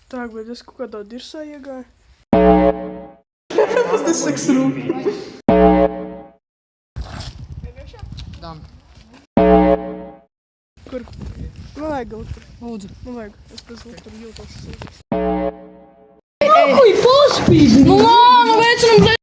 Так, bet es kaut kādā dirsā iegāju. Tas ir seks rūpīgi. Dam. Kur? Man vajag eltru. Lūdzu. Man vajag. Es bez eltru jūtos sūdzīgs. Nākuj, paspīd! Nu, lānu, veicinam, blē!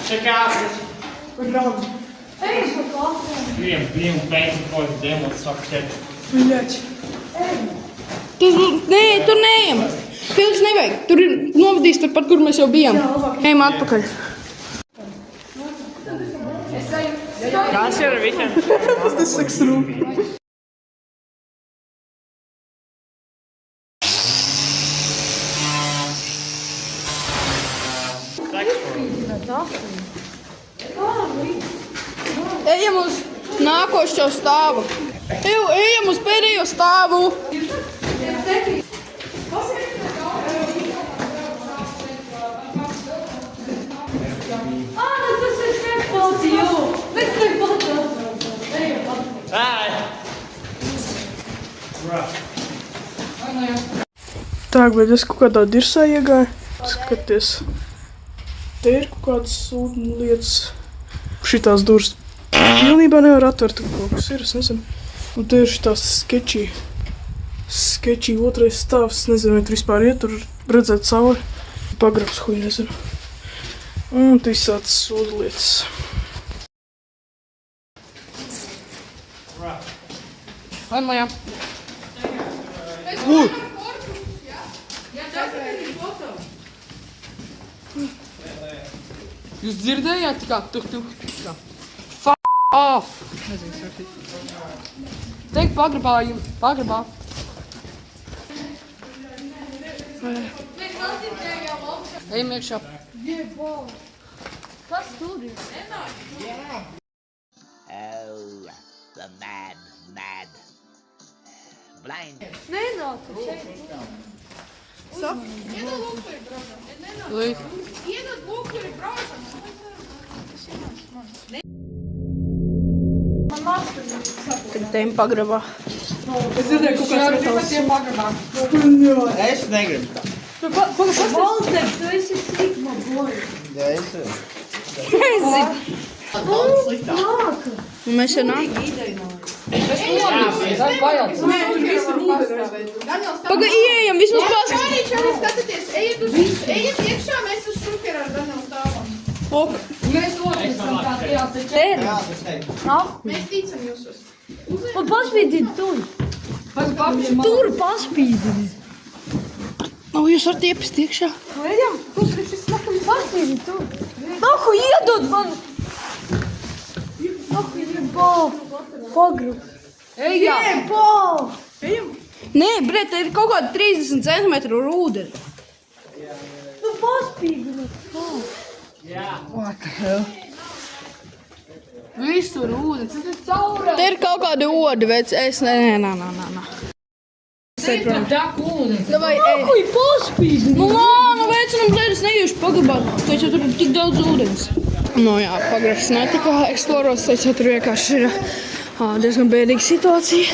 Check out this. Rādi. Vienu pēci, ko es dēmotu sakšķēt. Viļači. Nē, tur neejam. Filiks nevajag. Tur ir novadījis turpat, kur mēs jau bijām. Ejam atpakaļ. Kas ir visiem? Tas ir seks rūpīgi. Ejam uz nākošo stāvu. Ejam uz pēdējo stāvu. Tak, bet es kaut kādā dirsā iegāju. Skaties. Te ir kaut kādas sūdņu lietas. Šitās durvis pilnībā nevar atvērt, kaut kas ir, es nezinu. Un te ir šitās skečī otrais stāvs, es nezinu, vai tur vispār iet, tur redzēt cauri. Pagrabs, huj, nezinu. Un te visādas sūdu lietas. Anlajā. Jūs dzirdējāt, kā tuk. Off! Teik pagrabā. Ejam iekšā. Kas tur ir? Oh, the mad, blind. Nenāk šeit. Līdz. Iedod lūkuri braušam. Man mākstur. Tagad ejam pagrabā. Es dzirdēju kaut kāds Pat ejam pagrabā. Es negribu. Valter, tu esi slikma boja. Ja, es esmu. Mēs jau nāk. Paga, ieejam, vismaz paskatīt. Arī šādi skatāties, ejiet iekšā, mēs uz šukeru ar Danielu stāvam. Mēs noticam kā tajā taču. Jā, tas negribu. Mēs ticam jūsos. Un paspīdīt tur. Tur paspīdīt. Nav jūs varat iepist iekšā? Ejam, kur šis nakam paspīdīt tur. Nahu iedod man. Nahu jebā. Pagrab. Ejam! Jebā. Nē, bret, te ir kaut kāda 30 cm ūdeni. Nu paspīdīt. What the hell? Visur ūdens, tas ir caurā. Te ir kaut kādi odi, vec, es, nē. Davai, ej. Nahu paspīdīt. Nu, lānu, veicinam, blēd, es neiešu pagrabāt. Teicu, tur ir tik daudz ūdens. Nu jā, pagrabs netika eksploros, teicu, tur vienkārši ir diezgan bēdīga situācija.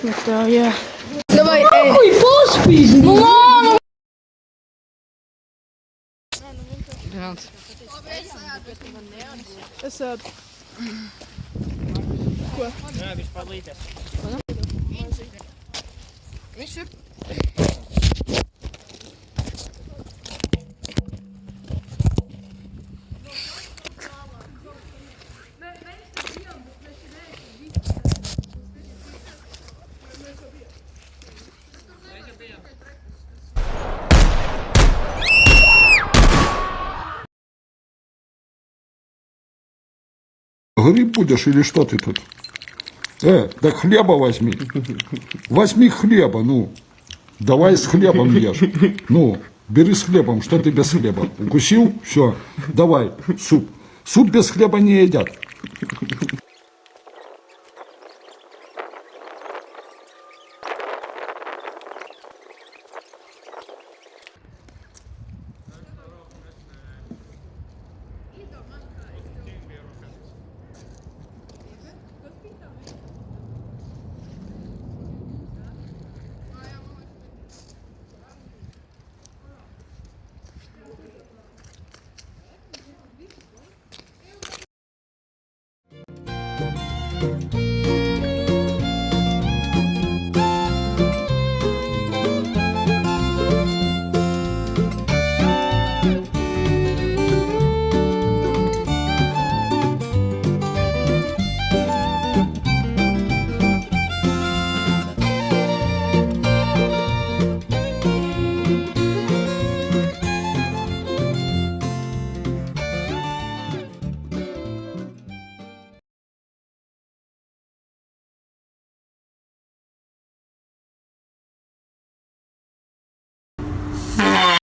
Bet jā. Davai, ej. Nahu paspīdīt. Nu, lānu. Es ēdu. ko. Jā, viņš padlīties. Viņš ir. Гриб будешь или что ты тут? Так хлеба возьми. Возьми хлеба, ну. Давай с хлебом ешь. Ну, бери с хлебом, что ты без хлеба? Укусил? Все, давай, суп. Суп без хлеба не едят. Thank you.